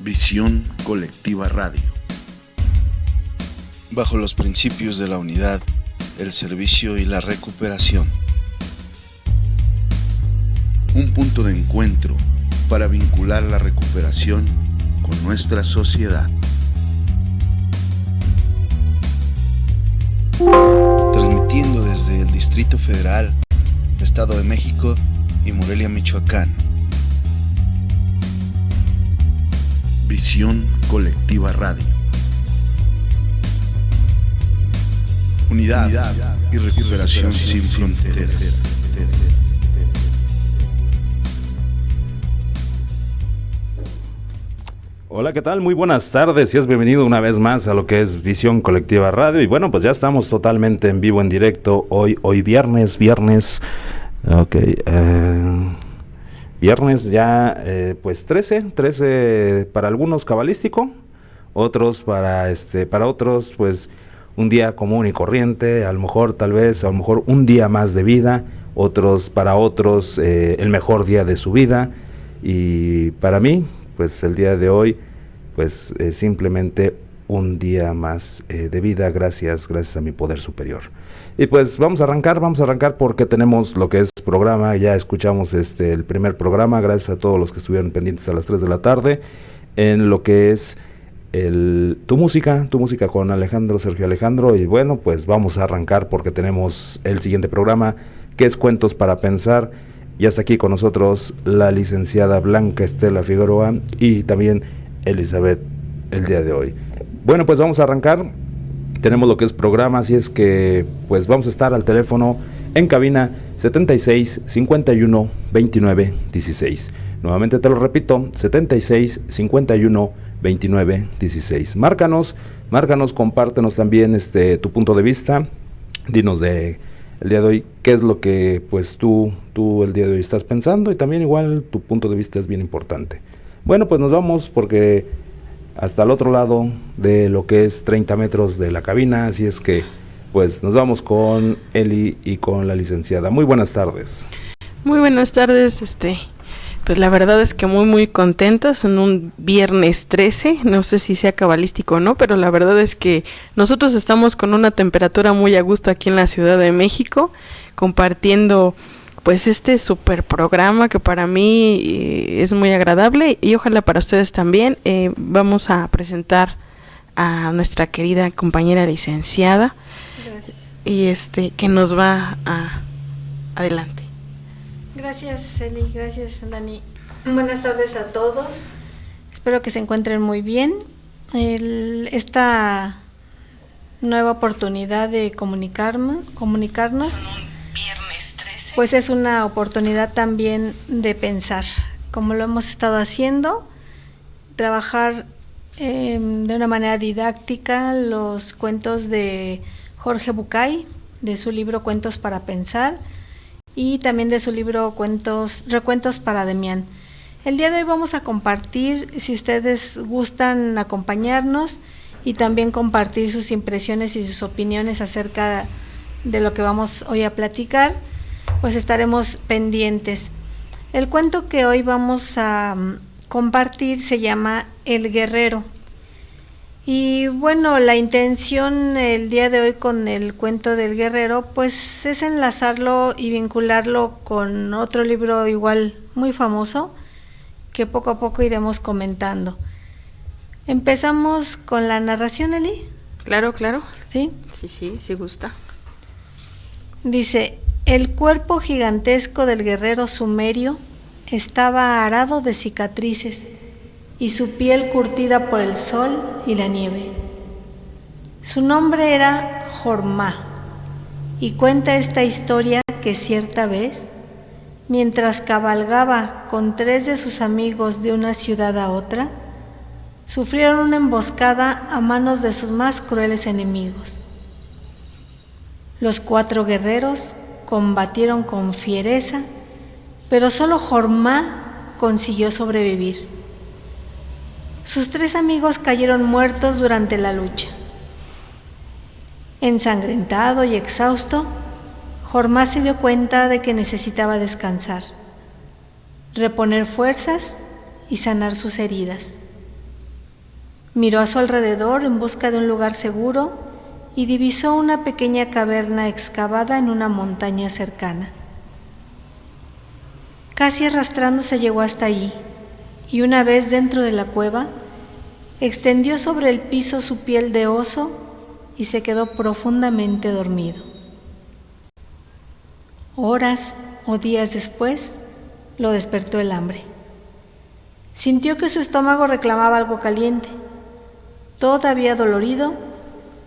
Visión Colectiva Radio. Bajo los principios de la unidad, el servicio y la recuperación. Un punto de encuentro para vincular la recuperación con nuestra sociedad. Transmitiendo desde el Distrito Federal, Estado de México y Morelia, Michoacán. Visión Colectiva Radio. Unidad y recuperación sin fronteras. Hola, ¿qué tal? Muy buenas tardes y es bienvenido una vez más a lo que es Visión Colectiva Radio. Y bueno, pues ya estamos totalmente en vivo, en directo, hoy viernes, viernes ya, pues 13 para algunos cabalístico, otros para otros, pues un día común y corriente, a lo mejor un día más de vida, para otros el mejor día de su vida, y para mí, pues el día de hoy, pues simplemente un día más de vida, gracias a mi poder superior. Y pues vamos a arrancar porque tenemos lo que es programa. Ya escuchamos el primer programa, gracias a todos los que estuvieron pendientes a las 3 de la tarde, en lo que es tu música con Sergio Alejandro. Y bueno, pues vamos a arrancar porque tenemos el siguiente programa, que es Cuentos para Pensar. Ya está aquí con nosotros la licenciada Blanca Estela Figueroa y también Elizabeth el día de hoy. Bueno, pues vamos a arrancar. Tenemos lo que es programa, así es que pues vamos a estar al teléfono en cabina 76 51 29 16. Nuevamente te lo repito, 76 51 29 16. Márcanos, compártenos también tu punto de vista. Dinos el día de hoy qué es lo que pues tú el día de hoy estás pensando, y también igual tu punto de vista es bien importante. Bueno, pues nos vamos porque hasta el otro lado de lo que es 30 metros de la cabina, así es que pues nos vamos con Eli y con la licenciada. Muy buenas tardes. Muy buenas tardes, pues la verdad es que muy contentas en un viernes 13, no sé si sea cabalístico o no, pero la verdad es que nosotros estamos con una temperatura muy a gusto aquí en la Ciudad de México, compartiendo pues super programa que para mí es muy agradable y ojalá para ustedes también. Vamos a presentar a nuestra querida compañera licenciada. Gracias. Y que nos va adelante. Gracias, Eli, gracias, Dani. Buenas tardes a todos. Espero que se encuentren muy bien. Esta nueva oportunidad de comunicarnos pues es una oportunidad también de pensar, como lo hemos estado haciendo, trabajar de una manera didáctica los cuentos de Jorge Bucay, de su libro Cuentos para Pensar, y también de su libro Recuentos para Demián. El día de hoy vamos a compartir, si ustedes gustan acompañarnos, y también compartir sus impresiones y sus opiniones acerca de lo que vamos hoy a platicar, pues estaremos pendientes. El cuento que hoy vamos a compartir se llama El Guerrero. Y bueno, la intención el día de hoy con el cuento del guerrero, pues es enlazarlo y vincularlo con otro libro igual muy famoso, que poco a poco iremos comentando. Empezamos con la narración, Eli. Claro. ¿Sí? Sí gusta. Dice: el cuerpo gigantesco del guerrero sumerio estaba arado de cicatrices y su piel curtida por el sol y la nieve. Su nombre era Jormá, y cuenta esta historia que cierta vez, mientras cabalgaba con 3 de sus amigos de una ciudad a otra, sufrieron una emboscada a manos de sus más crueles enemigos. Los 4 guerreros combatieron con fiereza, pero solo Jormá consiguió sobrevivir. Sus 3 amigos cayeron muertos durante la lucha. Ensangrentado y exhausto, Jormá se dio cuenta de que necesitaba descansar, reponer fuerzas y sanar sus heridas. Miró a su alrededor en busca de un lugar seguro y divisó una pequeña caverna excavada en una montaña cercana. Casi arrastrándose llegó hasta allí, y una vez dentro de la cueva, extendió sobre el piso su piel de oso y se quedó profundamente dormido. Horas o días después, lo despertó el hambre. Sintió que su estómago reclamaba algo caliente. Todavía dolorido,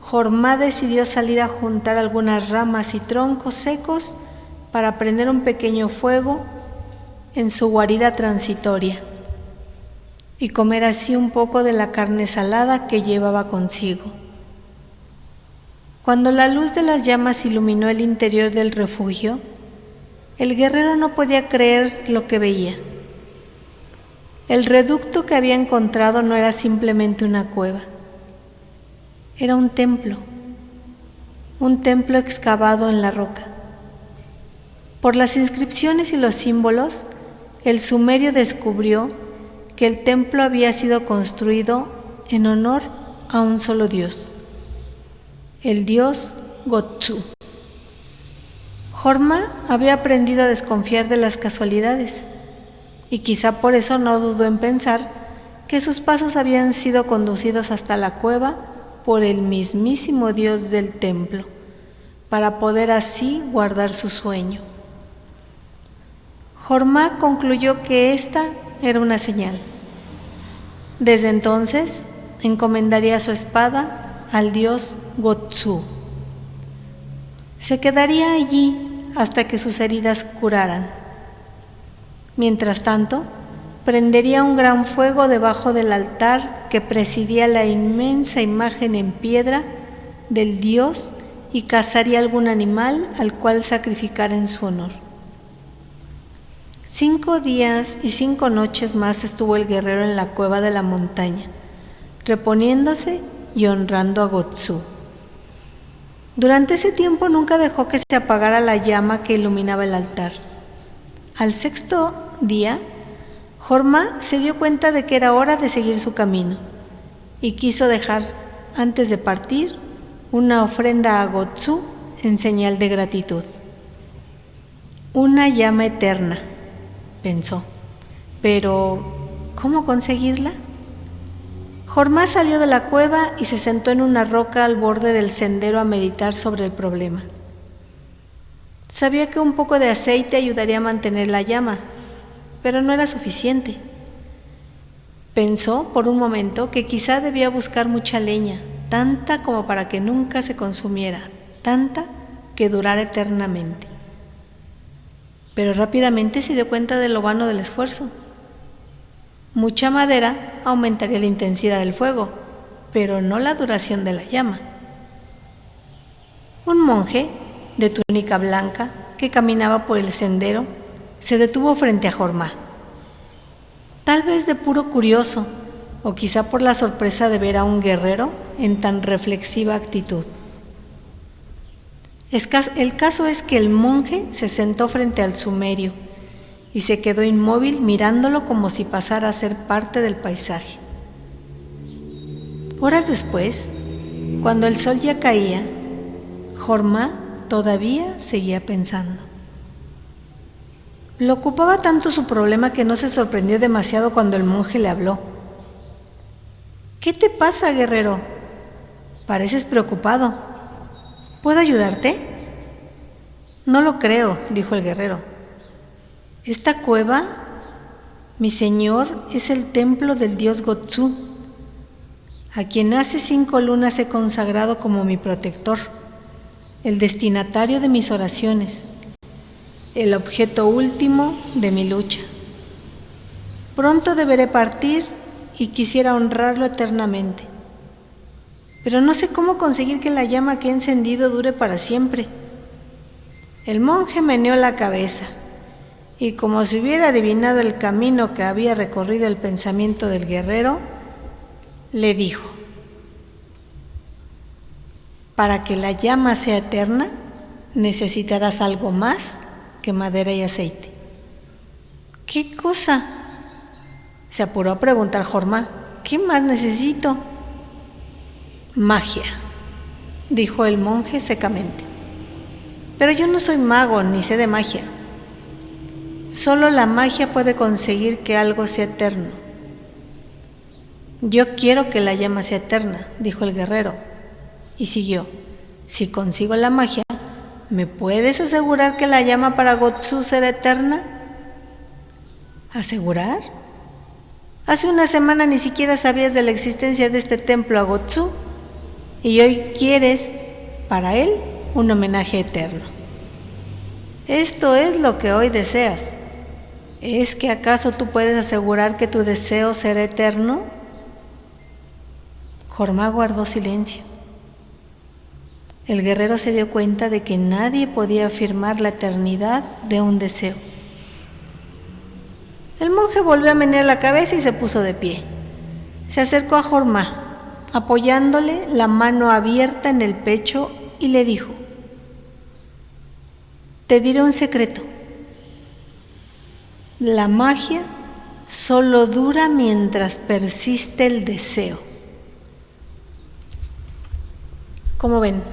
Jormá decidió salir a juntar algunas ramas y troncos secos para prender un pequeño fuego en su guarida transitoria y comer así un poco de la carne salada que llevaba consigo. Cuando la luz de las llamas iluminó el interior del refugio, el guerrero no podía creer lo que veía. El reducto que había encontrado no era simplemente una cueva, era un templo excavado en la roca. Por las inscripciones y los símbolos, el sumerio descubrió que el templo había sido construido en honor a un solo dios, el dios Gotsu. Jormá había aprendido a desconfiar de las casualidades, y quizá por eso no dudó en pensar que sus pasos habían sido conducidos hasta la cueva por el mismísimo dios del templo, para poder así guardar su sueño. Jormá concluyó que esta era una señal. Desde entonces, encomendaría su espada al dios Gotsu. Se quedaría allí hasta que sus heridas curaran. Mientras tanto, prendería un gran fuego debajo del altar que presidía la inmensa imagen en piedra del dios y cazaría algún animal al cual sacrificar en su honor. 5 días y 5 noches más estuvo el guerrero en la cueva de la montaña, reponiéndose y honrando a Gotsu. Durante ese tiempo nunca dejó que se apagara la llama que iluminaba el altar. Al 6º día, Jormá se dio cuenta de que era hora de seguir su camino y quiso dejar, antes de partir, una ofrenda a Gotsu en señal de gratitud. Una llama eterna, pensó, pero ¿cómo conseguirla? Jormá salió de la cueva y se sentó en una roca al borde del sendero a meditar sobre el problema. Sabía que un poco de aceite ayudaría a mantener la llama, pero no era suficiente. Pensó por un momento que quizá debía buscar mucha leña, tanta como para que nunca se consumiera, tanta que durara eternamente. Pero rápidamente se dio cuenta de lo vano del esfuerzo. Mucha madera aumentaría la intensidad del fuego, pero no la duración de la llama. Un monje de túnica blanca que caminaba por el sendero se detuvo frente a Jormá. Tal vez de puro curioso, o quizá por la sorpresa de ver a un guerrero en tan reflexiva actitud. El caso es que el monje se sentó frente al sumerio y se quedó inmóvil mirándolo como si pasara a ser parte del paisaje. Horas después, cuando el sol ya caía, Jormá todavía seguía pensando. Lo ocupaba tanto su problema que no se sorprendió demasiado cuando el monje le habló. ¿Qué te pasa, guerrero? Pareces preocupado. ¿Puedo ayudarte? No lo creo, dijo el guerrero. Esta cueva, mi señor, es el templo del dios Gotsu, a quien hace 5 lunas he consagrado como mi protector, el destinatario de mis oraciones, el objeto último de mi lucha. Pronto deberé partir y quisiera honrarlo eternamente, pero no sé cómo conseguir que la llama que he encendido dure para siempre. El monje meneó la cabeza y, como si hubiera adivinado el camino que había recorrido el pensamiento del guerrero, le dijo: para que la llama sea eterna, necesitarás algo más que madera y aceite. ¿Qué cosa? Se apuró a preguntar Jormá. ¿Qué más necesito? Magia, dijo el monje secamente. Pero yo no soy mago ni sé de magia. Solo la magia puede conseguir que algo sea eterno. Yo quiero que la llama sea eterna, dijo el guerrero, y siguió. Si consigo la magia, ¿me puedes asegurar que la llama para Gotsu será eterna? ¿Asegurar? Hace una semana ni siquiera sabías de la existencia de este templo a Gotsu, y hoy quieres, para él, un homenaje eterno. Esto es lo que hoy deseas. ¿Es que acaso tú puedes asegurar que tu deseo será eterno? Jormá guardó silencio. El guerrero se dio cuenta de que nadie podía afirmar la eternidad de un deseo. El monje volvió a menear la cabeza y se puso de pie. Se acercó a Jormá, apoyándole la mano abierta en el pecho, y le dijo: te diré un secreto. La magia solo dura mientras persiste el deseo. ¿Cómo ven?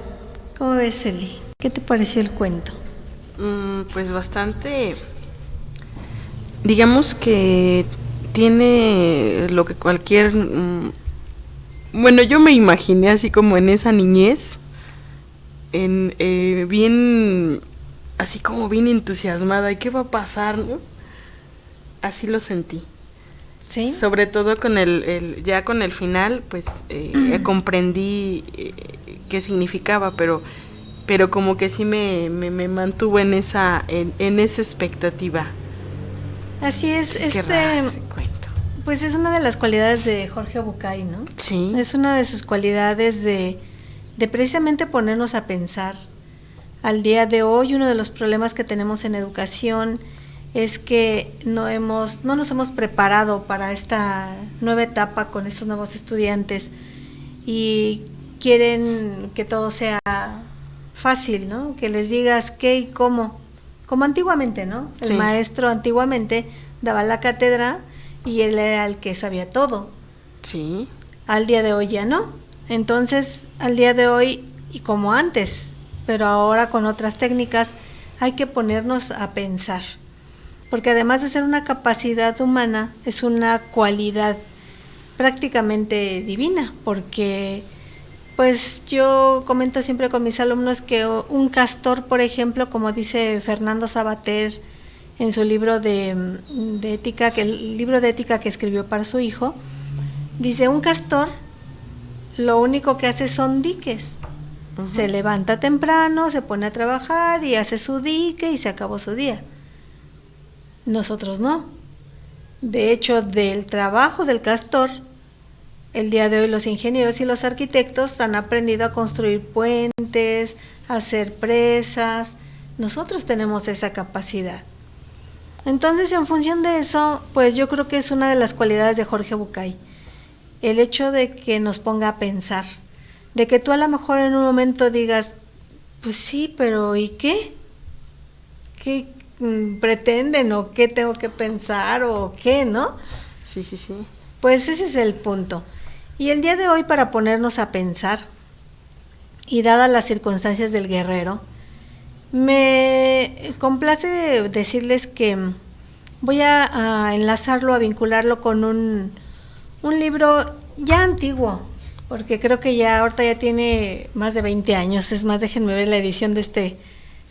¿Cómo ves, Eli? ¿Qué te pareció el cuento? Pues bastante, digamos que tiene lo que cualquier, bueno, yo me imaginé así como en esa niñez, bien, así como bien entusiasmada, ¿y qué va a pasar, no? Así lo sentí. ¿Sí? Sobre todo con ya con el final, pues comprendí qué significaba, pero como que sí me mantuvo en esa expectativa. Así es, Qué raro ese cuento. Pues es una de las cualidades de Jorge Bucay, ¿no? Sí. Es una de sus cualidades de precisamente ponernos a pensar. Al día de hoy, uno de los problemas que tenemos en educación es que no nos hemos preparado para esta nueva etapa con estos nuevos estudiantes y quieren que todo sea fácil, ¿no? Que les digas qué y cómo, como antiguamente, ¿no? El Sí. maestro antiguamente daba la cátedra y él era el que sabía todo. Sí. Al día de hoy ya no. Entonces, al día de hoy, y como antes, pero ahora con otras técnicas, hay que ponernos a pensar. Porque además de ser una capacidad humana, es una cualidad prácticamente divina, porque pues yo comento siempre con mis alumnos que un castor, por ejemplo, como dice Fernando Sabater en su libro de ética, el libro de ética que escribió para su hijo, dice: un castor lo único que hace son diques. Uh-huh. Se levanta temprano, se pone a trabajar y hace su dique y se acabó su día. Nosotros no. De hecho, del trabajo del castor, el día de hoy los ingenieros y los arquitectos han aprendido a construir puentes, a hacer presas. Nosotros tenemos esa capacidad. Entonces, en función de eso, pues yo creo que es una de las cualidades de Jorge Bucay. El hecho de que nos ponga a pensar, de que tú a lo mejor en un momento digas, pues sí, pero ¿y qué? ¿Qué pretenden o qué tengo que pensar o qué, no? Sí, sí, sí. Pues ese es el punto. Y el día de hoy, para ponernos a pensar, y dadas las circunstancias del guerrero, me complace decirles que voy a enlazarlo, a vincularlo con un libro ya antiguo, porque creo que ya ahorita ya tiene más de 20 años, es más, déjenme ver la edición de este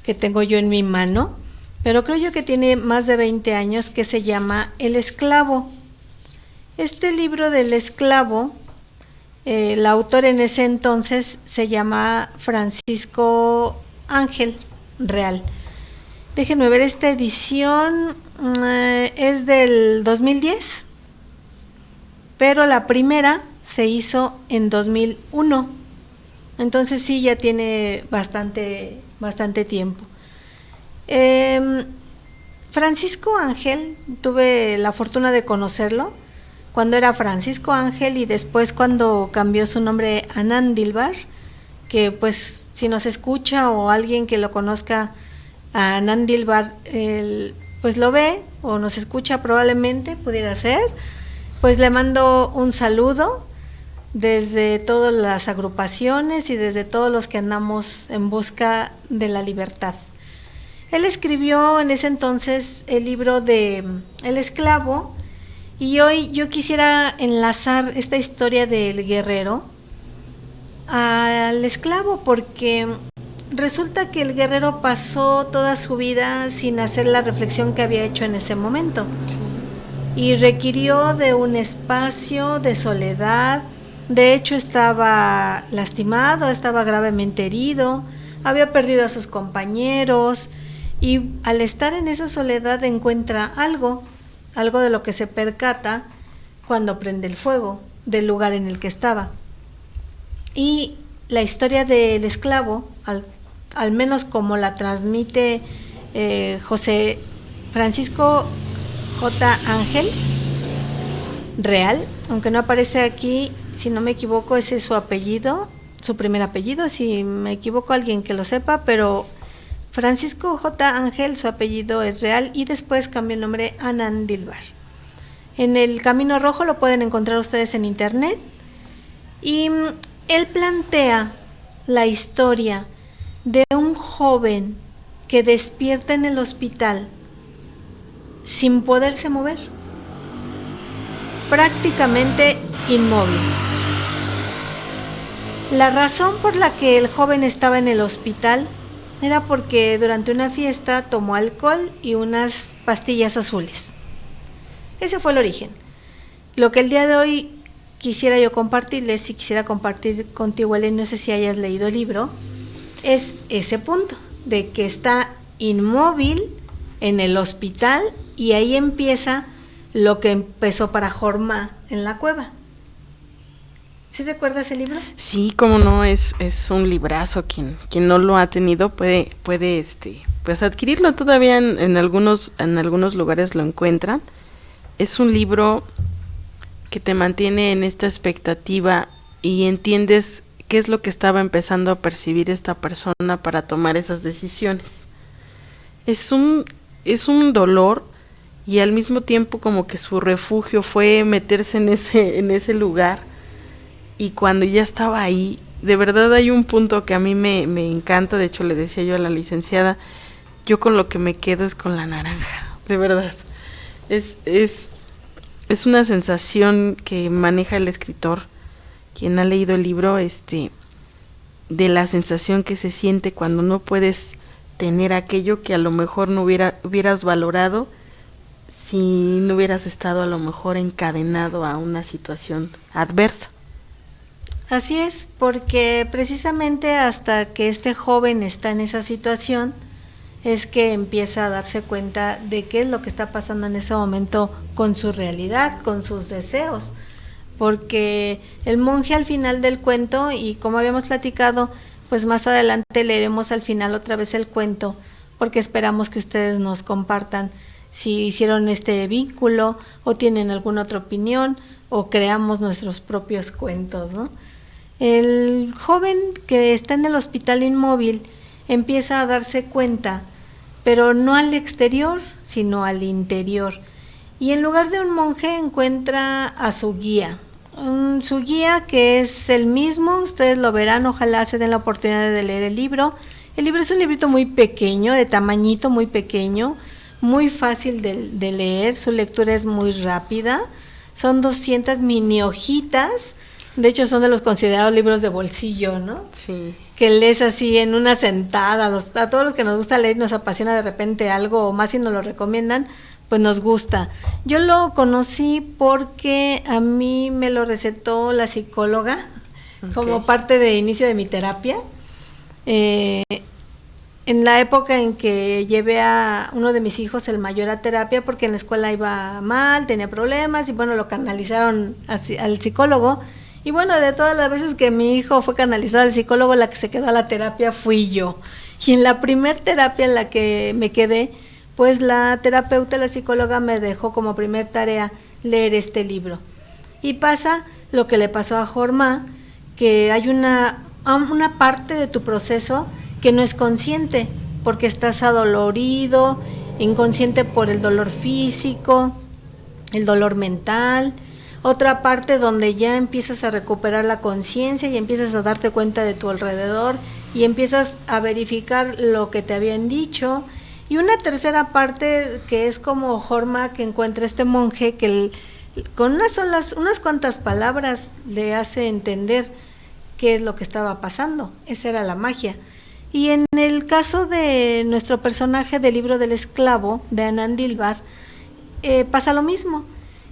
que tengo yo en mi mano, pero creo yo que tiene más de 20 años, que se llama El Esclavo. Este libro del esclavo, el autor en ese entonces se llama Francisco Ángel Real. Déjenme ver, esta edición es del 2010, pero la primera se hizo en 2001, entonces sí, ya tiene bastante tiempo. Francisco Ángel, tuve la fortuna de conocerlo cuando era Francisco Ángel y después cuando cambió su nombre a Nándilbar, que pues si nos escucha o alguien que lo conozca a Nándilbar, pues lo ve o nos escucha, probablemente pudiera ser, pues le mando un saludo. desde todas las agrupaciones y desde todos los que andamos en busca de la libertad. Él escribió en ese entonces el libro de El Esclavo, y hoy yo quisiera enlazar esta historia del guerrero al esclavo, porque resulta que el guerrero pasó toda su vida sin hacer la reflexión que había hecho en ese momento. Sí. Y requirió de un espacio de soledad. De hecho, estaba lastimado, estaba gravemente herido, había perdido a sus compañeros, y al estar en esa soledad encuentra algo de lo que se percata cuando prende el fuego del lugar en el que estaba. Y la historia del esclavo, al menos como la transmite José Francisco J. Ángel Real, aunque no aparece aquí, si no me equivoco, ese es su apellido, su primer apellido, si me equivoco alguien que lo sepa, pero Francisco J. Ángel, su apellido es Real, y después cambió el nombre a Nandilbar. En el Camino Rojo lo pueden encontrar ustedes en internet, y él plantea la historia de un joven que despierta en el hospital sin poderse mover, prácticamente inmóvil. La razón por la que el joven estaba en el hospital era porque durante una fiesta tomó alcohol y unas pastillas azules. Ese fue el origen. Lo que el día de hoy quisiera yo compartirles, y quisiera compartir contigo, Ellen, no sé si hayas leído el libro, es ese punto, de que está inmóvil en el hospital, y ahí empieza lo que empezó para Jorma en la cueva. ¿Sí recuerdas el libro? Sí, cómo no, es un librazo. Quien no lo ha tenido puede pues adquirirlo. Todavía en algunos lugares lo encuentran. Es un libro que te mantiene en esta expectativa y entiendes qué es lo que estaba empezando a percibir esta persona para tomar esas decisiones. Es un dolor, y al mismo tiempo como que su refugio fue meterse en ese lugar. Y cuando ya estaba ahí, de verdad hay un punto que a mí me encanta. De hecho, le decía yo a la licenciada, yo con lo que me quedo es con la naranja, de verdad. Es una sensación que maneja el escritor, quien ha leído el libro, de la sensación que se siente cuando no puedes tener aquello que a lo mejor no hubieras valorado si no hubieras estado a lo mejor encadenado a una situación adversa. Así es, porque precisamente hasta que este joven está en esa situación es que empieza a darse cuenta de qué es lo que está pasando en ese momento con su realidad, con sus deseos, porque el monje al final del cuento, y como habíamos platicado, pues más adelante leeremos al final otra vez el cuento, porque esperamos que ustedes nos compartan si hicieron este vínculo o tienen alguna otra opinión o creamos nuestros propios cuentos, ¿no? El joven que está en el hospital inmóvil empieza a darse cuenta, pero no al exterior, sino al interior. Y en lugar de un monje encuentra a su guía. Su guía, que es el mismo, ustedes lo verán, ojalá se den la oportunidad de leer el libro. El libro es un librito muy pequeño, de tamañito muy pequeño, muy fácil de leer, su lectura es muy rápida. Son 200 mini hojitas. De hecho, son de los considerados libros de bolsillo, ¿no? Sí. Que lees así en una sentada. A todos los que nos gusta leer, nos apasiona de repente algo, o más si nos lo recomiendan, pues nos gusta. Yo lo conocí porque a mí me lo recetó la psicóloga, okay, como parte de inicio de mi terapia. En la época en que llevé a uno de mis hijos, el mayor, a terapia, porque en la escuela iba mal, tenía problemas, y bueno, lo canalizaron al psicólogo. Y bueno, de todas las veces que mi hijo fue canalizado al psicólogo, la que se quedó a la terapia fui yo. Y en la primer terapia en la que me quedé, pues la terapeuta, la psicóloga, me dejó como primer tarea leer este libro. Y pasa lo que le pasó a Jorma, que hay una parte de tu proceso que no es consciente, porque estás adolorido, inconsciente por el dolor físico, el dolor mental, otra parte donde ya empiezas a recuperar la conciencia y empiezas a darte cuenta de tu alrededor y empiezas a verificar lo que te habían dicho, y una tercera parte que es como Jorma, que encuentra este monje que con unas cuantas palabras le hace entender qué es lo que estaba pasando. Esa era la magia. Y en el caso de nuestro personaje del libro del esclavo, de Anandilbar, pasa lo mismo.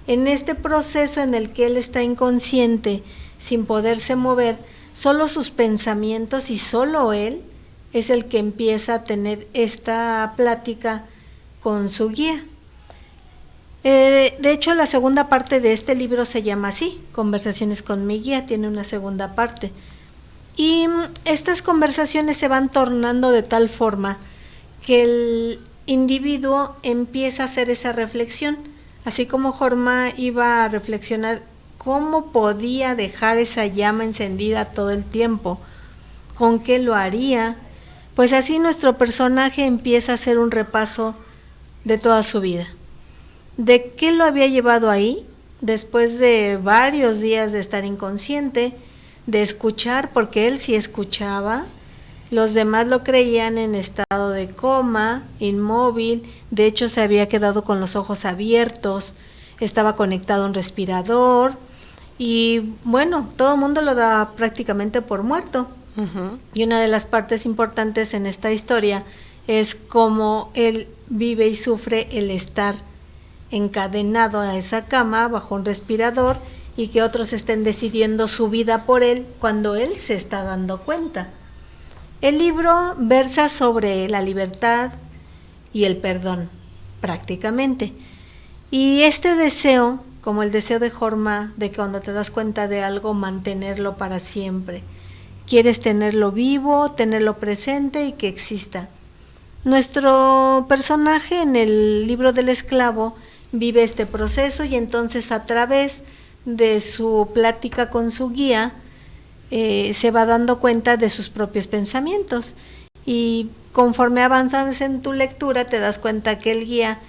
En este proceso en el que él está inconsciente, sin poderse mover, solo sus pensamientos y solo él es el que empieza a tener esta plática con su guía. De hecho, la segunda parte de este libro se llama así, Conversaciones con mi guía, tiene una segunda parte. Y estas conversaciones se van tornando de tal forma que el individuo empieza a hacer esa reflexión, así como Jorma iba a reflexionar cómo podía dejar esa llama encendida todo el tiempo, con qué lo haría. Pues así nuestro personaje empieza a hacer un repaso de toda su vida. ¿De qué lo había llevado ahí? Después de varios días de estar inconsciente, de escuchar, porque él sí escuchaba, los demás lo creían en estado de coma, inmóvil, de hecho se había quedado con los ojos abiertos, estaba conectado a un respirador, y bueno, todo el mundo lo daba prácticamente por muerto. Uh-huh. Y una de las partes importantes en esta historia es cómo él vive y sufre el estar encadenado a esa cama bajo un respirador y que otros estén decidiendo su vida por él cuando él se está dando cuenta. El libro versa sobre la libertad y el perdón, prácticamente. Y este deseo, como el deseo de Jorma, de que cuando te das cuenta de algo, mantenerlo para siempre. Quieres tenerlo vivo, tenerlo presente y que exista. Nuestro personaje en el libro del esclavo vive este proceso y entonces a través de su plática con su guía se va dando cuenta de sus propios pensamientos, y conforme avanzas en tu lectura te das cuenta que el guía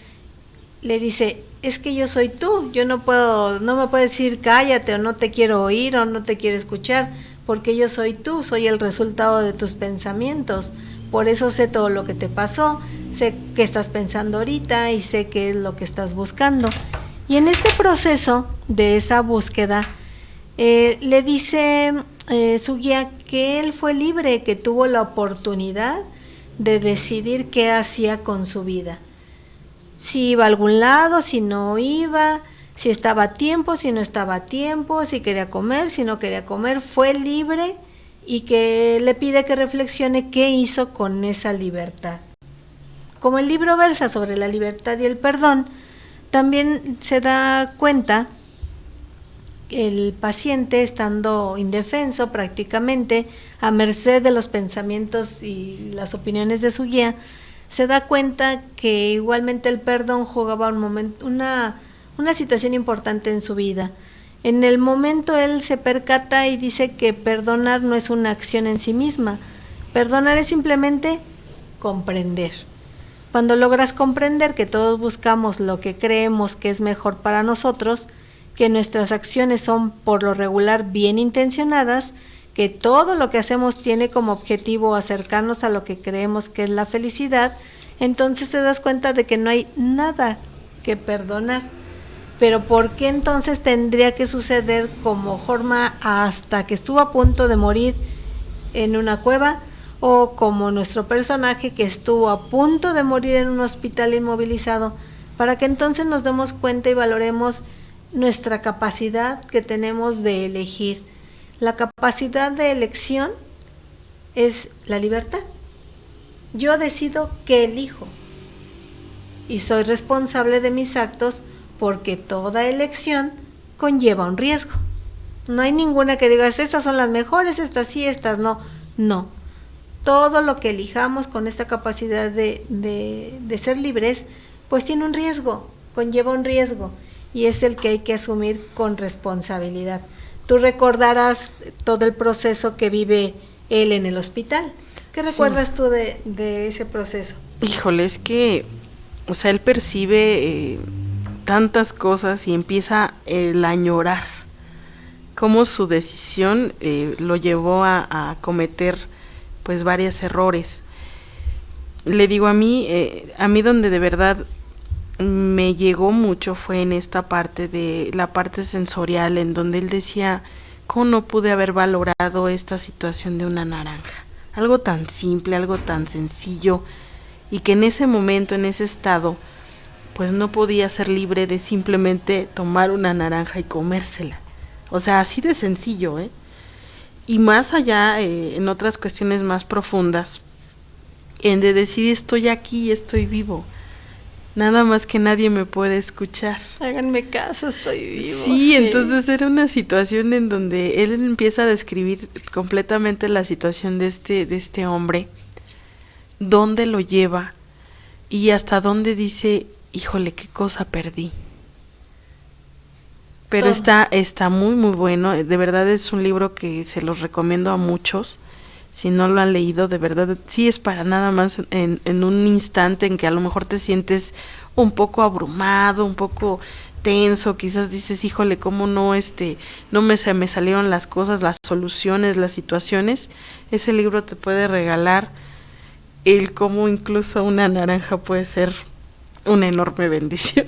le dice: es que yo soy tú, yo no me puedes decir cállate o no te quiero oír o no te quiero escuchar, porque yo soy tú, soy el resultado de tus pensamientos, por eso sé todo lo que te pasó, sé qué estás pensando ahorita y sé qué es lo que estás buscando. Y en este proceso de esa búsqueda, le dice su guía que él fue libre, que tuvo la oportunidad de decidir qué hacía con su vida. Si iba a algún lado, si no iba, si estaba a tiempo, si no estaba a tiempo, si quería comer, si no quería comer, fue libre, y que le pide que reflexione qué hizo con esa libertad. Como el libro versa sobre la libertad y el perdón, también se da cuenta el paciente, estando indefenso prácticamente, a merced de los pensamientos y las opiniones de su guía, se da cuenta que igualmente el perdón jugaba una situación importante en su vida. En el momento él se percata y dice que perdonar no es una acción en sí misma, perdonar es simplemente comprender. Cuando logras comprender que todos buscamos lo que creemos que es mejor para nosotros, que nuestras acciones son por lo regular bien intencionadas, que todo lo que hacemos tiene como objetivo acercarnos a lo que creemos que es la felicidad, entonces te das cuenta de que no hay nada que perdonar. Pero ¿por qué entonces tendría que suceder como Jorma hasta que estuvo a punto de morir en una cueva, o como nuestro personaje que estuvo a punto de morir en un hospital inmovilizado, para que entonces nos demos cuenta y valoremos nuestra capacidad que tenemos de elegir? La capacidad de elección es la libertad. Yo decido qué elijo y soy responsable de mis actos, porque toda elección conlleva un riesgo. No hay ninguna que digas, estas son las mejores, estas sí, estas no. No. Todo lo que elijamos con esta capacidad de ser libres, pues tiene un riesgo, conlleva un riesgo, y es el que hay que asumir con responsabilidad. Tú recordarás todo el proceso que vive él en el hospital. ¿Qué recuerdas tú de ese proceso? Híjole, es que, o sea, él percibe tantas cosas y empieza el añorar cómo su decisión lo llevó a cometer pues varios errores. Le digo, a mí donde de verdad me llegó mucho fue en esta parte de la parte sensorial, en donde él decía, ¿cómo no pude haber valorado esta situación de una naranja? Algo tan simple, algo tan sencillo, y que en ese momento, en ese estado, pues no podía ser libre de simplemente tomar una naranja y comérsela. O sea, así de sencillo, ¿eh? Y más allá, en otras cuestiones más profundas, en de decir, estoy aquí, estoy vivo. Nada más que nadie me puede escuchar. Háganme caso, estoy vivo. Sí, entonces era una situación en donde él empieza a describir completamente la situación de este hombre, dónde lo lleva y hasta dónde dice, híjole, qué cosa perdí. Pero está muy muy bueno, de verdad es un libro que se los recomiendo a muchos. Si no lo han leído, de verdad, sí es para nada más en un instante en que a lo mejor te sientes un poco abrumado, un poco tenso, quizás dices, híjole, cómo no se me salieron las cosas, las soluciones, las situaciones. Ese libro te puede regalar el cómo incluso una naranja puede ser una enorme bendición.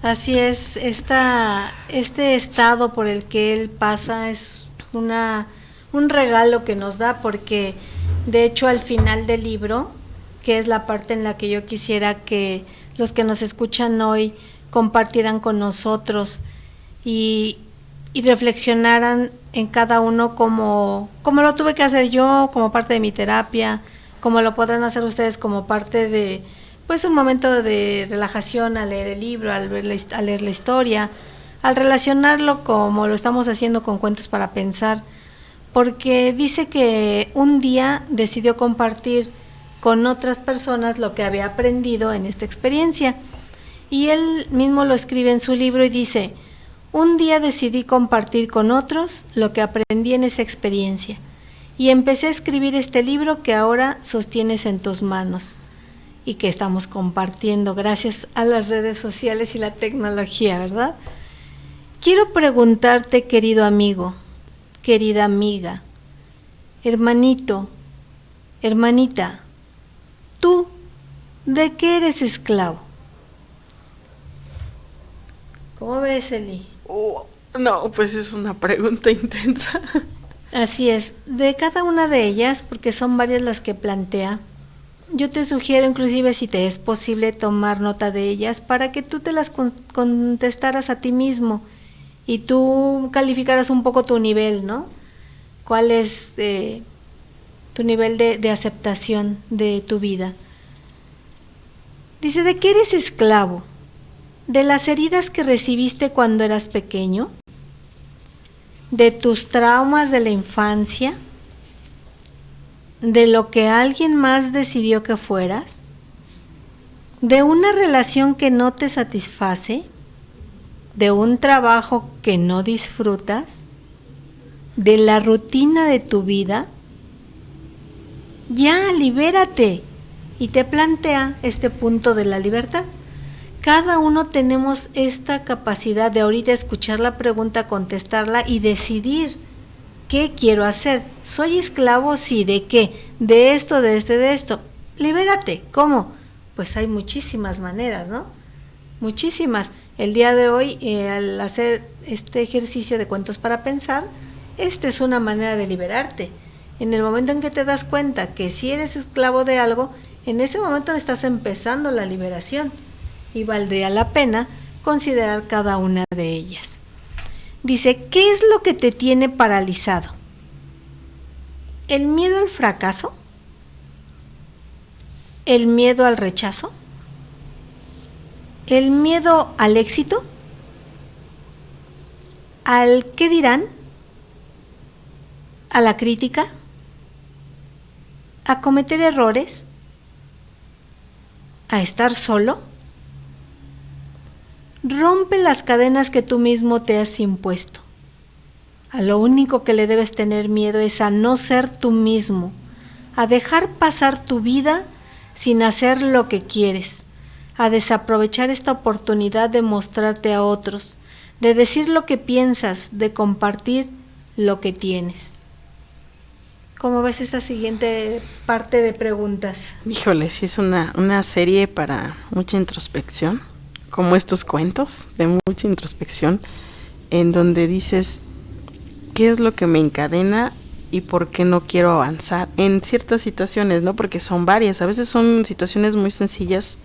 Así es, este estado por el que él pasa es un regalo que nos da, porque de hecho al final del libro, que es la parte en la que yo quisiera que los que nos escuchan hoy compartieran con nosotros y reflexionaran en cada uno como lo tuve que hacer yo, como parte de mi terapia, como lo podrán hacer ustedes como parte de pues un momento de relajación al leer el libro, al leer la historia, al relacionarlo como lo estamos haciendo con Cuentos para Pensar, porque dice que un día decidió compartir con otras personas lo que había aprendido en esta experiencia. Y él mismo lo escribe en su libro y dice, un día decidí compartir con otros lo que aprendí en esa experiencia y empecé a escribir este libro que ahora sostienes en tus manos y que estamos compartiendo gracias a las redes sociales y la tecnología, ¿verdad? Quiero preguntarte, querido amigo, querida amiga, hermanito, hermanita, ¿tú de qué eres esclavo? ¿Cómo ves, Eli? No, pues es una pregunta intensa. Así es, de cada una de ellas, porque son varias las que plantea, yo te sugiero inclusive si te es posible tomar nota de ellas para que tú te las contestaras a ti mismo y tú calificaras un poco tu nivel, ¿no? ¿Cuál es tu nivel de aceptación de tu vida? Dice, ¿de qué eres esclavo? ¿De las heridas que recibiste cuando eras pequeño? ¿De tus traumas de la infancia? ¿De lo que alguien más decidió que fueras? ¿De una relación que no te satisface? ¿De un trabajo que no disfrutas? ¿De la rutina de tu vida? Ya, libérate. Y te plantea este punto de la libertad. Cada uno tenemos esta capacidad de ahorita escuchar la pregunta, contestarla y decidir qué quiero hacer. ¿Soy esclavo? Sí. ¿De qué? De esto, de esto. Libérate. ¿Cómo? Pues hay muchísimas maneras, ¿no? Muchísimas. El día de hoy, al hacer este ejercicio de Cuentos para Pensar, esta es una manera de liberarte. En el momento en que te das cuenta que si eres esclavo de algo, en ese momento estás empezando la liberación. Y valdría la pena considerar cada una de ellas. Dice, ¿qué es lo que te tiene paralizado? ¿El miedo al fracaso? ¿El miedo al rechazo? ¿El miedo al éxito? ¿Al qué dirán? ¿A la crítica? ¿A cometer errores? ¿A estar solo? Rompe las cadenas que tú mismo te has impuesto. A lo único que le debes tener miedo es a no ser tú mismo, a dejar pasar tu vida sin hacer lo que quieres, a desaprovechar esta oportunidad de mostrarte a otros, de decir lo que piensas, de compartir lo que tienes. ¿Cómo ves esta siguiente parte de preguntas? Híjole, sí es una serie para mucha introspección, como estos cuentos de mucha introspección, en donde dices, ¿qué es lo que me encadena y por qué no quiero avanzar? En ciertas situaciones, ¿no? Porque son varias, a veces son situaciones muy sencillas,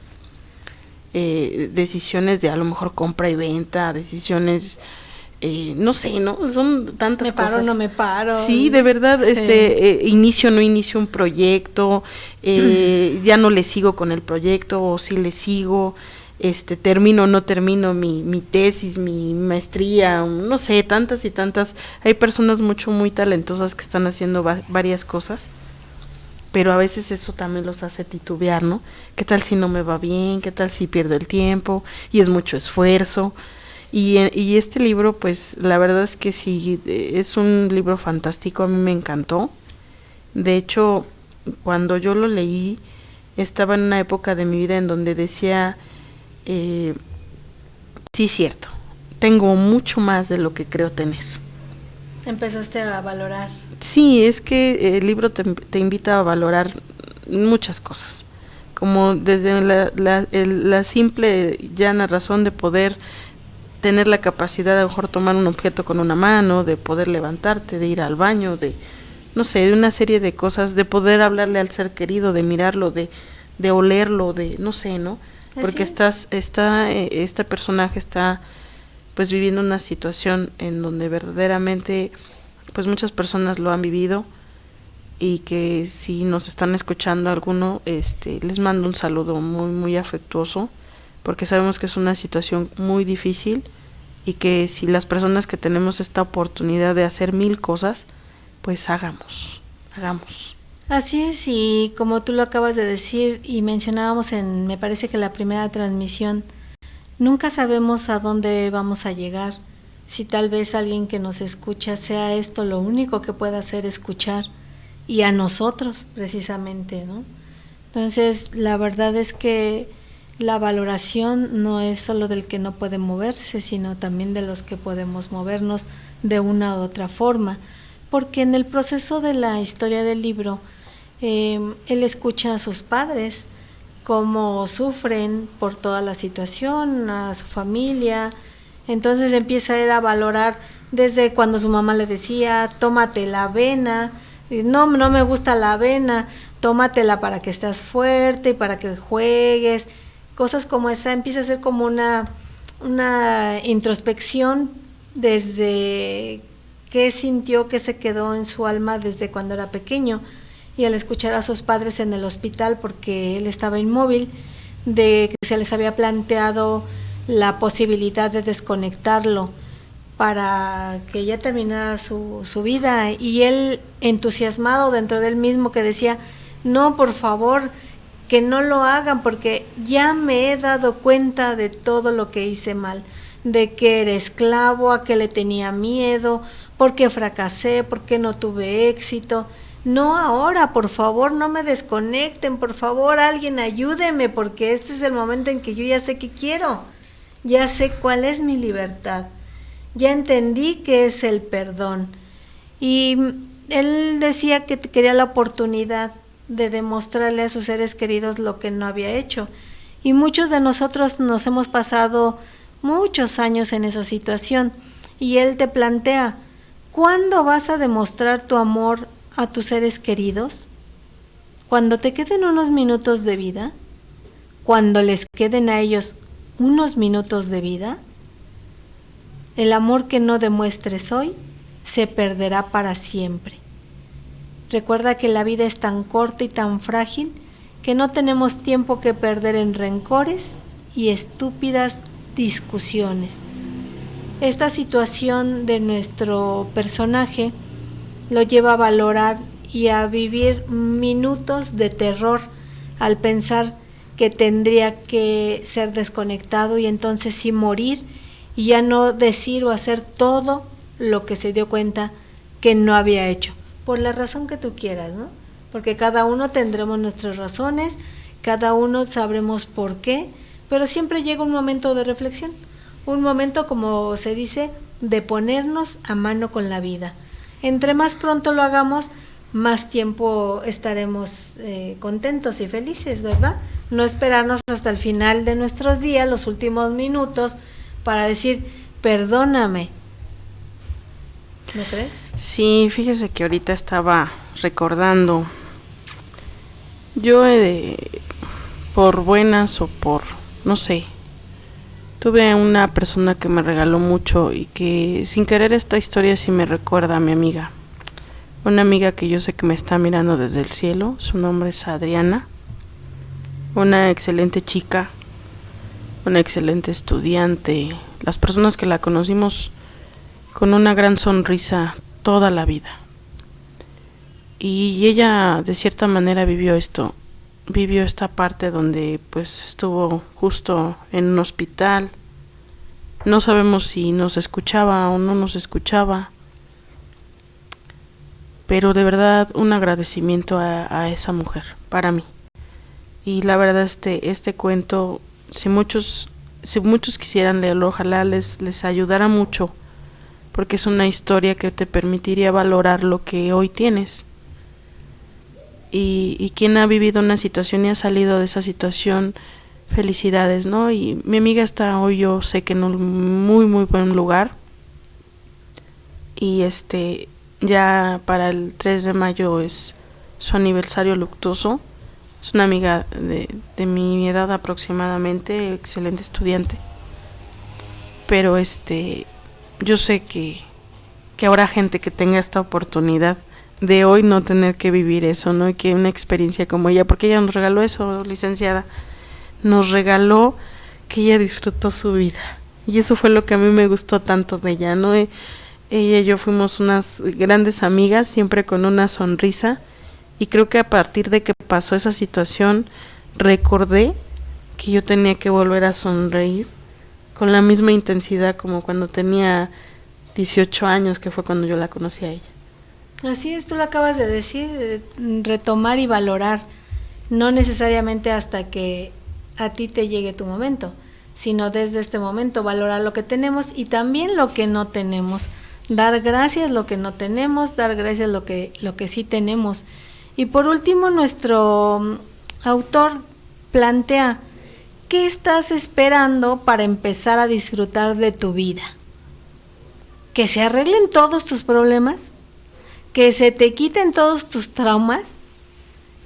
decisiones de a lo mejor compra y venta, decisiones... no sé, ¿no? Son tantas cosas. Me paro, no me paro. Sí, de verdad, Sí. Inicio, no inicio un proyecto, ya no le sigo con el proyecto, o sí le sigo, termino o no termino mi tesis, mi maestría, no sé, tantas y tantas. Hay personas muy talentosas que están haciendo varias cosas, pero a veces eso también los hace titubear, ¿no? ¿Qué tal si no me va bien? ¿Qué tal si pierdo el tiempo? Y es mucho esfuerzo. Y este libro, pues la verdad es que sí, es un libro fantástico, a mí me encantó. De hecho, cuando yo lo leí, estaba en una época de mi vida en donde decía, sí, cierto, tengo mucho más de lo que creo tener. Empezaste a valorar. Sí, es que el libro te invita a valorar muchas cosas, como desde la simple, llana razón de poder tener la capacidad de a lo mejor tomar un objeto con una mano, de poder levantarte, de ir al baño, de, no sé, de una serie de cosas, de poder hablarle al ser querido, de mirarlo, de olerlo, de, no sé, ¿no? Porque este personaje está pues viviendo una situación en donde verdaderamente pues muchas personas lo han vivido, y que si nos están escuchando alguno, les mando un saludo muy afectuoso, porque sabemos que es una situación muy difícil, y que si las personas que tenemos esta oportunidad de hacer 1000 cosas, pues hagamos. Así es, y como tú lo acabas de decir y mencionábamos me parece que la primera transmisión, nunca sabemos a dónde vamos a llegar. Si tal vez alguien que nos escucha sea esto lo único que pueda hacer, escuchar, y a nosotros precisamente, ¿no? Entonces, la verdad es que la valoración no es solo del que no puede moverse, sino también de los que podemos movernos de una u otra forma, porque en el proceso de la historia del libro, él escucha a sus padres, cómo sufren por toda la situación, a su familia. Entonces empieza él a valorar desde cuando su mamá le decía, tómate la avena, no me gusta la avena, tómatela para que estés fuerte y para que juegues. Cosas como esa, empieza a ser como una introspección desde qué sintió, qué se quedó en su alma desde cuando era pequeño, y al escuchar a sus padres en el hospital, porque él estaba inmóvil, de que se les había planteado la posibilidad de desconectarlo para que ya terminara su vida, y él entusiasmado dentro de él mismo que decía, no, por favor, que no lo hagan, porque ya me he dado cuenta de todo lo que hice mal, de que era esclavo, a que le tenía miedo, porque fracasé, porque no tuve éxito. No ahora, por favor, no me desconecten, por favor, alguien ayúdeme, porque este es el momento en que yo ya sé qué quiero, ya sé cuál es mi libertad, ya entendí qué es el perdón. Y él decía que quería la oportunidad de demostrarle a sus seres queridos lo que no había hecho, y muchos de nosotros nos hemos pasado muchos años en esa situación, y él te plantea, ¿cuándo vas a demostrar tu amor a tus seres queridos? ¿Cuando te queden unos minutos de vida? ¿Cuando les queden a ellos unos minutos de vida? El amor que no demuestres hoy se perderá para siempre. Recuerda que la vida es tan corta y tan frágil que no tenemos tiempo que perder en rencores y estúpidas discusiones. Esta situación de nuestro personaje lo lleva a valorar y a vivir minutos de terror al pensar que tendría que ser desconectado y entonces sí morir, y ya no decir o hacer todo lo que se dio cuenta que no había hecho, por la razón que tú quieras, ¿no? Porque cada uno tendremos nuestras razones, cada uno sabremos por qué, pero siempre llega un momento de reflexión, un momento, como se dice, de ponernos a mano con la vida. Entre más pronto lo hagamos, más tiempo estaremos contentos y felices, ¿verdad? No esperarnos hasta el final de nuestros días, los últimos minutos, para decir, perdóname. ¿No crees? Sí, fíjese que ahorita estaba recordando, yo por buenas o por, no sé, tuve una persona que me regaló mucho y que sin querer esta historia sí me recuerda a mi amiga. Una amiga que yo sé que me está mirando desde el cielo, su nombre es Adriana, una excelente chica, una excelente estudiante, las personas que la conocimos con una gran sonrisa toda la vida. Y ella de cierta manera vivió esta parte donde pues estuvo justo en un hospital, no sabemos si nos escuchaba o no nos escuchaba, pero de verdad un agradecimiento a esa mujer, para mí. Y la verdad este cuento, si muchos quisieran leerlo, ojalá les ayudara mucho, porque es una historia que te permitiría valorar lo que hoy tienes. Y quien ha vivido una situación y ha salido de esa situación, felicidades, ¿no? Y mi amiga está hoy, yo sé que en un muy muy buen lugar. Y ya para el 3 de mayo es su aniversario luctuoso. Es una amiga de mi edad aproximadamente, excelente estudiante. Pero yo sé que habrá gente que tenga esta oportunidad de hoy no tener que vivir eso, ¿no? Y que una experiencia como ella, porque ella nos regaló eso, licenciada, nos regaló que ella disfrutó su vida. Y eso fue lo que a mí me gustó tanto de ella, ¿no? Ella y yo fuimos unas grandes amigas, siempre con una sonrisa, y creo que a partir de que pasó esa situación, recordé que yo tenía que volver a sonreír con la misma intensidad como cuando tenía 18 años, que fue cuando yo la conocí a ella. Así es, tú lo acabas de decir, retomar y valorar, no necesariamente hasta que a ti te llegue tu momento, sino desde este momento, valorar lo que tenemos y también lo que no tenemos, dar gracias lo que no tenemos, dar gracias lo que sí tenemos. Y por último, nuestro autor plantea, ¿qué estás esperando para empezar a disfrutar de tu vida? ¿Que se arreglen todos tus problemas? ¿Que se te quiten todos tus traumas?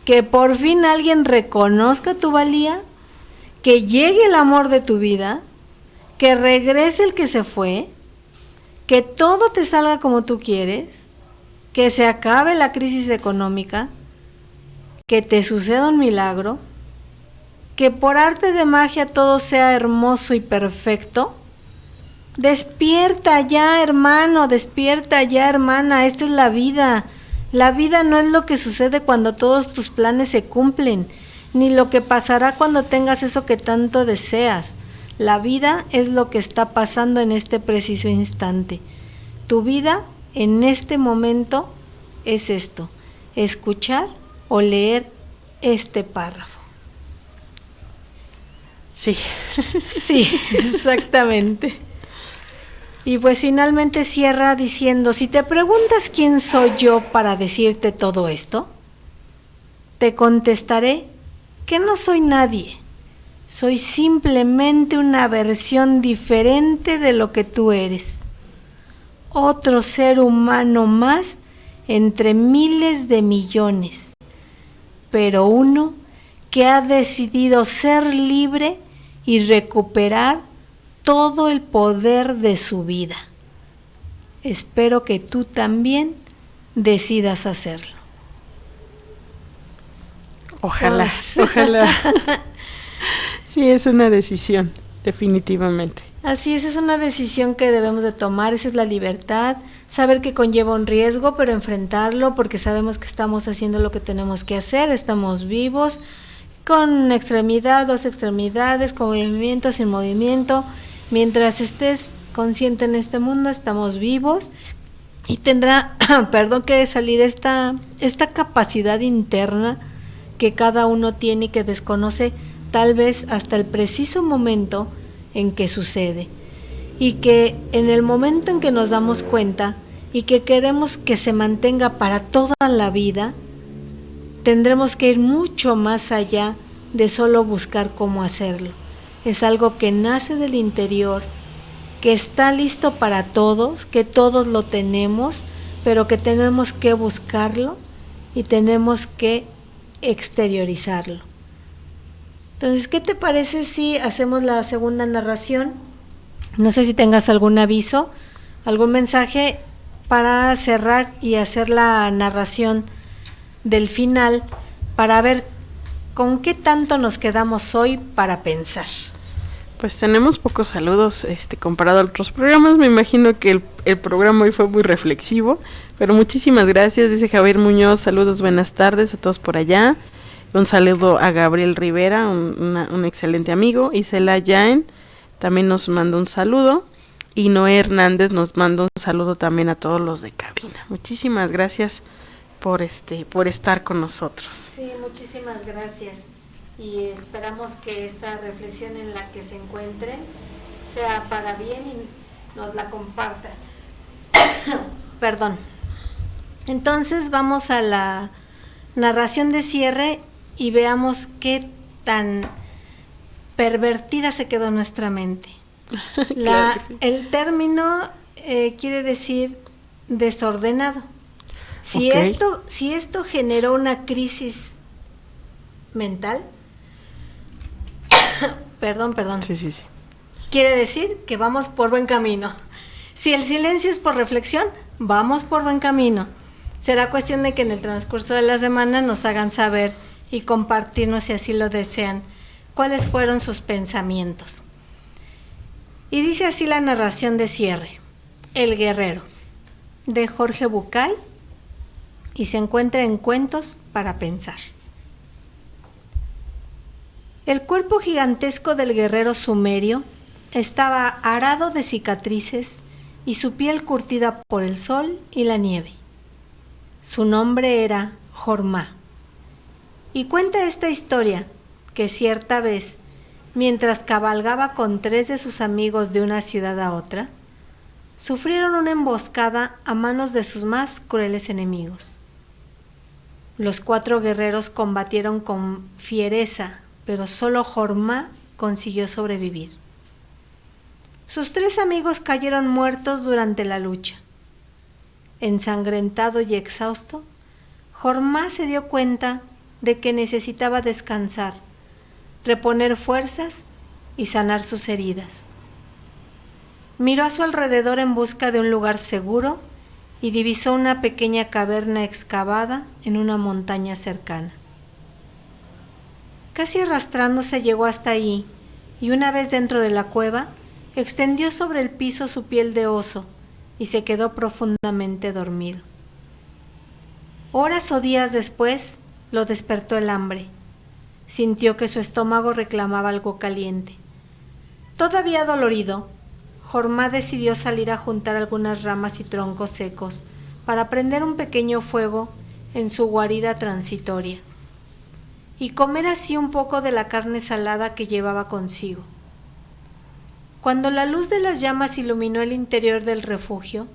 ¿Que por fin alguien reconozca tu valía? ¿Que llegue el amor de tu vida? ¿Que regrese el que se fue? ¿Que todo te salga como tú quieres? ¿Que se acabe la crisis económica? ¿Que te suceda un milagro? ¿Que por arte de magia todo sea hermoso y perfecto? Despierta ya, hermano, despierta ya, hermana, esta es la vida. La vida no es lo que sucede cuando todos tus planes se cumplen, ni lo que pasará cuando tengas eso que tanto deseas. La vida es lo que está pasando en este preciso instante. Tu vida en este momento es esto, escuchar o leer este párrafo. Sí. Sí, exactamente. Y pues finalmente cierra diciendo, si te preguntas quién soy yo para decirte todo esto, te contestaré que no soy nadie. Soy simplemente una versión diferente de lo que tú eres. Otro ser humano más entre miles de millones, pero uno que ha decidido ser libre y recuperar todo el poder de su vida. Espero que tú también decidas hacerlo. Ojalá, ojalá. Sí, es una decisión, definitivamente. Así es una decisión que debemos de tomar, esa es la libertad, saber que conlleva un riesgo, pero enfrentarlo porque sabemos que estamos haciendo lo que tenemos que hacer, estamos vivos, con una extremidad, dos extremidades, con movimiento, sin movimiento. Mientras estés consciente en este mundo, estamos vivos y tendrá, que salir esta capacidad interna que cada uno tiene y que desconoce tal vez hasta el preciso momento en que sucede. Y que en el momento en que nos damos cuenta y que queremos que se mantenga para toda la vida, tendremos que ir mucho más allá de solo buscar cómo hacerlo. Es algo que nace del interior, que está listo para todos, que todos lo tenemos, pero que tenemos que buscarlo y tenemos que exteriorizarlo. Entonces, ¿qué te parece si hacemos la segunda narración? No sé si tengas algún aviso, algún mensaje para cerrar y hacer la narración del final, para ver con qué tanto nos quedamos hoy para pensar. Pues tenemos pocos saludos comparado a otros programas. Me imagino que el programa hoy fue muy reflexivo, pero muchísimas gracias. Dice Javier Muñoz, saludos, buenas tardes a todos por allá. Un saludo a Gabriel Rivera, un excelente amigo. Isela Yaen también nos manda un saludo. Y Noé Hernández nos manda un saludo también a todos los de cabina. Muchísimas gracias por estar con nosotros. Sí, muchísimas gracias. Y esperamos que esta reflexión en la que se encuentren sea para bien y nos la compartan. Perdón. Entonces vamos a la narración de cierre y veamos qué tan pervertida se quedó nuestra mente. Claro que sí. El término quiere decir desordenado. Si Okay. si esto generó una crisis mental, perdón, Sí. quiere decir que vamos por buen camino. Si el silencio es por reflexión, vamos por buen camino. Será cuestión de que en el transcurso de la semana nos hagan saber y compartirnos, si así lo desean, cuáles fueron sus pensamientos. Y dice así la narración de cierre: El guerrero, de Jorge Bucay, y se encuentra en Cuentos para Pensar. El cuerpo gigantesco del guerrero sumerio estaba arado de cicatrices y su piel curtida por el sol y la nieve. Su nombre era Jormá. Y cuenta esta historia que cierta vez, mientras cabalgaba con 3 de sus amigos de una ciudad a otra, sufrieron una emboscada a manos de sus más crueles enemigos. Los 4 guerreros combatieron con fiereza, pero solo Jormá consiguió sobrevivir. Sus 3 amigos cayeron muertos durante la lucha. Ensangrentado y exhausto, Jormá se dio cuenta de que necesitaba descansar, reponer fuerzas y sanar sus heridas. Miró a su alrededor en busca de un lugar seguro y divisó una pequeña caverna excavada en una montaña cercana. Casi arrastrándose llegó hasta ahí y una vez dentro de la cueva, extendió sobre el piso su piel de oso y se quedó profundamente dormido. Horas o días después, lo despertó el hambre. Sintió que su estómago reclamaba algo caliente. Todavía dolorido, Jormá decidió salir a juntar algunas ramas y troncos secos para prender un pequeño fuego en su guarida transitoria y comer así un poco de la carne salada que llevaba consigo. Cuando la luz de las llamas iluminó el interior del refugio,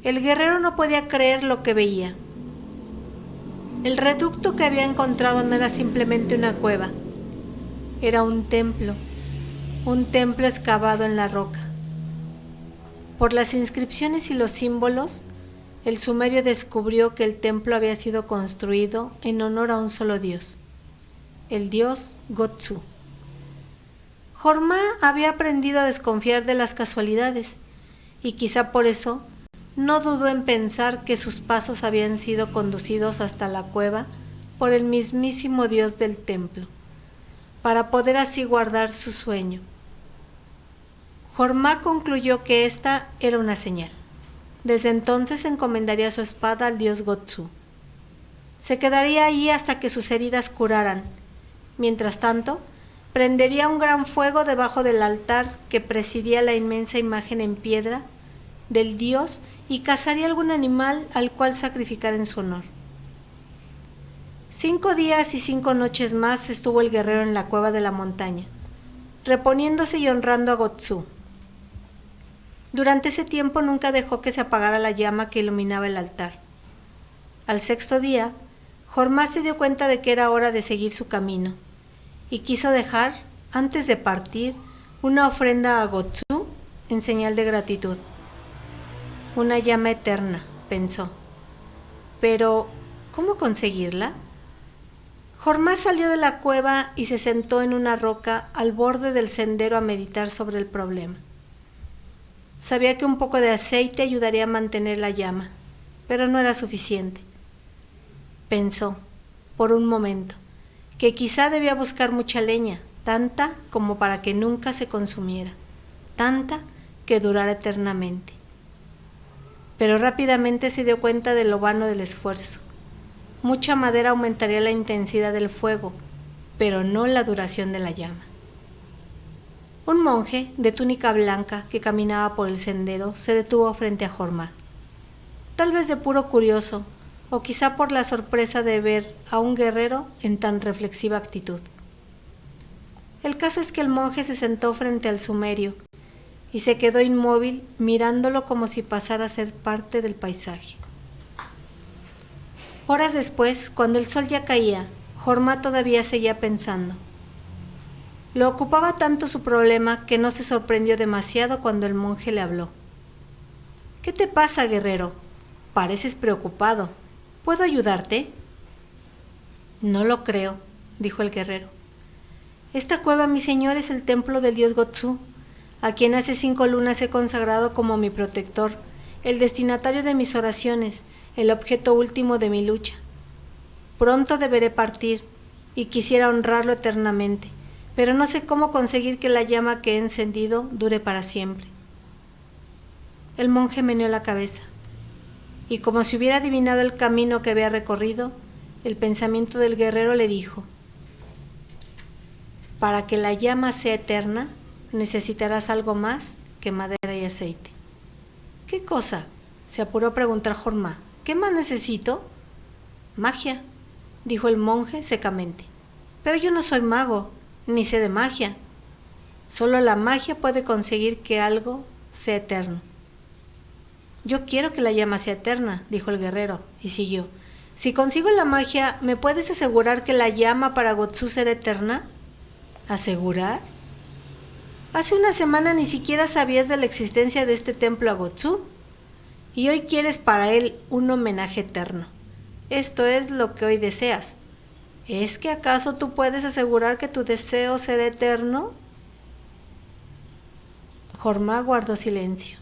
el guerrero no podía creer lo que veía. El reducto que había encontrado no era simplemente una cueva, era un templo excavado en la roca. Por las inscripciones y los símbolos, el sumerio descubrió que el templo había sido construido en honor a un solo dios, el dios Gotsu. Jormá había aprendido a desconfiar de las casualidades y quizá por eso no dudó en pensar que sus pasos habían sido conducidos hasta la cueva por el mismísimo dios del templo, para poder así guardar su sueño. Jormá concluyó que esta era una señal. Desde entonces encomendaría su espada al dios Gotsu. Se quedaría ahí hasta que sus heridas curaran. Mientras tanto, prendería un gran fuego debajo del altar que presidía la inmensa imagen en piedra del dios y cazaría algún animal al cual sacrificar en su honor. 5 días y 5 noches más estuvo el guerrero en la cueva de la montaña, reponiéndose y honrando a Gotsu. Durante ese tiempo nunca dejó que se apagara la llama que iluminaba el altar. Al 6º día, Jormá se dio cuenta de que era hora de seguir su camino y quiso dejar, antes de partir, una ofrenda a Gotsu en señal de gratitud. Una llama eterna, pensó. Pero, ¿cómo conseguirla? Jormá salió de la cueva y se sentó en una roca al borde del sendero a meditar sobre el problema. Sabía que un poco de aceite ayudaría a mantener la llama, pero no era suficiente. Pensó, por un momento, que quizá debía buscar mucha leña, tanta como para que nunca se consumiera, tanta que durara eternamente. Pero rápidamente se dio cuenta de lo vano del esfuerzo. Mucha madera aumentaría la intensidad del fuego, pero no la duración de la llama. Un monje de túnica blanca que caminaba por el sendero se detuvo frente a Jormá. Tal vez de puro curioso, o quizá por la sorpresa de ver a un guerrero en tan reflexiva actitud. El caso es que el monje se sentó frente al sumerio y se quedó inmóvil mirándolo como si pasara a ser parte del paisaje. Horas después, cuando el sol ya caía, Jormá todavía seguía pensando. Lo ocupaba tanto su problema que no se sorprendió demasiado cuando el monje le habló. ¿Qué te pasa, guerrero? Pareces preocupado. ¿Puedo ayudarte? No lo creo, dijo el guerrero. Esta cueva, mi señor, es el templo del dios Gotsu, a quien hace 5 lunas he consagrado como mi protector, el destinatario de mis oraciones, el objeto último de mi lucha. Pronto deberé partir y quisiera honrarlo eternamente, pero no sé cómo conseguir que la llama que he encendido dure para siempre. El monje meneó la cabeza, y como si hubiera adivinado el camino que había recorrido, el pensamiento del guerrero le dijo: para que la llama sea eterna, necesitarás algo más que madera y aceite. ¿Qué cosa?, se apuró a preguntar Jormá. ¿Qué más necesito? Magia, dijo el monje secamente. Pero yo no soy mago, ni sé de magia. Solo la magia puede conseguir que algo sea eterno. Yo quiero que la llama sea eterna, dijo el guerrero, y siguió. Si consigo la magia, ¿me puedes asegurar que la llama para Gotsu será eterna? ¿Asegurar? Hace una semana ni siquiera sabías de la existencia de este templo a Gotsu, y hoy quieres para él un homenaje eterno. Esto es lo que hoy deseas. ¿Es que acaso tú puedes asegurar que tu deseo será eterno? Jormá guardó silencio.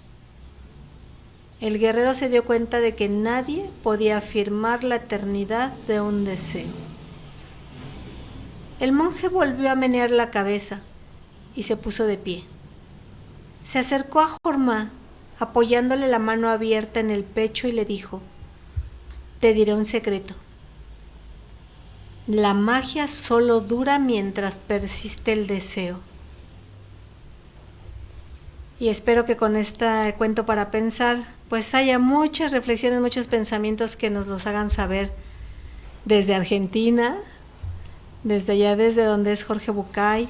El guerrero se dio cuenta de que nadie podía afirmar la eternidad de un deseo. El monje volvió a menear la cabeza y se puso de pie. Se acercó a Jormá, apoyándole la mano abierta en el pecho, y le dijo: te diré un secreto. La magia solo dura mientras persiste el deseo. Y espero que con este cuento para pensar, pues haya muchas reflexiones, muchos pensamientos que nos los hagan saber desde Argentina, desde allá, desde donde es Jorge Bucay.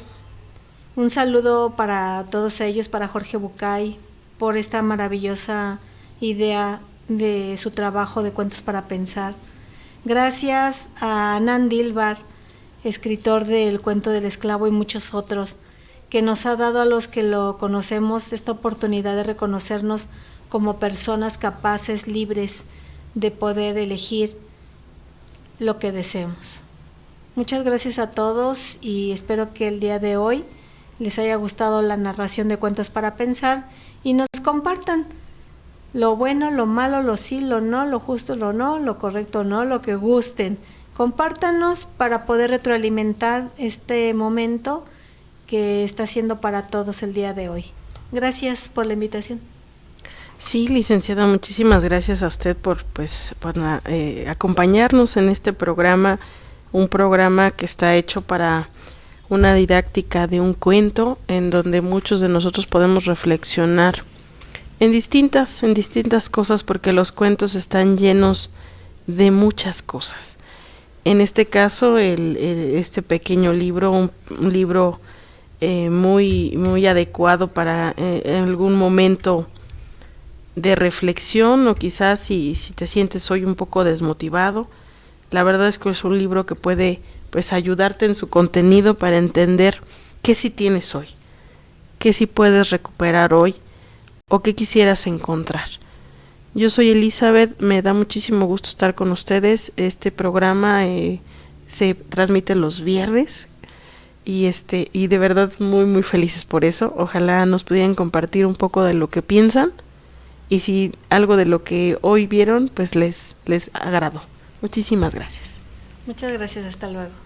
Un saludo para todos ellos, para Jorge Bucay, por esta maravillosa idea de su trabajo de cuentos para pensar. Gracias a Anand Dilbar, escritor del Cuento del Esclavo y muchos otros, que nos ha dado a los que lo conocemos esta oportunidad de reconocernos como personas capaces, libres de poder elegir lo que deseemos. Muchas gracias a todos y espero que el día de hoy les haya gustado la narración de Cuentos para Pensar y nos compartan lo bueno, lo malo, lo sí, lo no, lo justo, lo no, lo correcto, no, lo que gusten. Compártanos para poder retroalimentar este momento que está siendo para todos el día de hoy. Gracias por la invitación. Sí, licenciada, muchísimas gracias a usted por acompañarnos en este programa, un programa que está hecho para una didáctica de un cuento en donde muchos de nosotros podemos reflexionar en distintas cosas, porque los cuentos están llenos de muchas cosas. En este caso, este pequeño libro, un libro muy adecuado para en algún momento de reflexión, o quizás si te sientes hoy un poco desmotivado. La verdad es que es un libro que puede pues ayudarte en su contenido para entender qué sí tienes hoy, qué sí puedes recuperar hoy o qué quisieras encontrar. Yo soy Elizabeth, me da muchísimo gusto estar con ustedes. Este programa se transmite los viernes y de verdad muy felices por eso. Ojalá nos pudieran compartir un poco de lo que piensan y si algo de lo que hoy vieron pues les agradó. Muchísimas gracias. Muchas gracias, hasta luego.